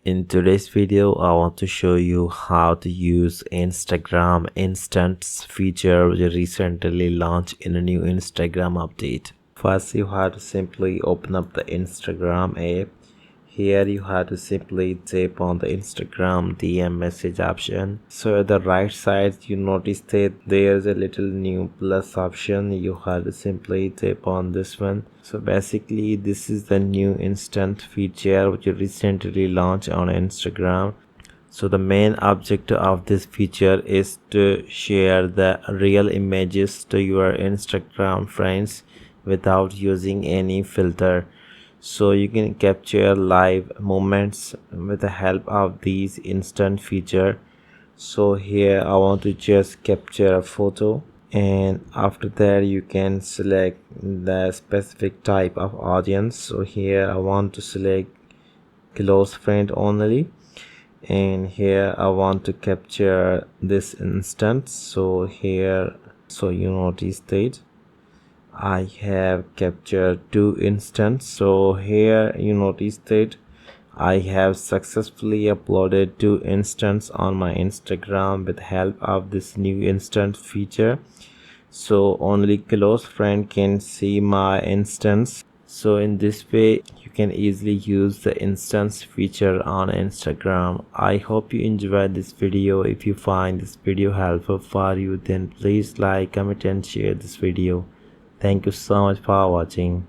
In today's video, I want to show you how to use Instagram Instants feature which recently launched in a new Instagram update. First, you have to simply open up the Instagram app. Here you have to simply tap on the Instagram DM message option. So at the right side you notice that there's a little new plus option. You have to simply tap on this one. So basically this is the new instant feature which recently launched on Instagram. So the main objective of this feature is to share the real images to your Instagram friends without using any filter. So you can capture live moments with the help of these instant feature. So here I want to just capture a photo, and after that you can select the specific type of audience. So here I want to select close friend only, and here I want to capture this instant. So here, so you notice that I have captured two instances. So here you notice that I have successfully uploaded two instances on my Instagram with help of this new instant feature. So only close friend can see my instance. So in this way you can easily use the instance feature on Instagram. I hope you enjoyed this video. If you find this video helpful for you, then please like, comment and share this video. Thank you so much for watching.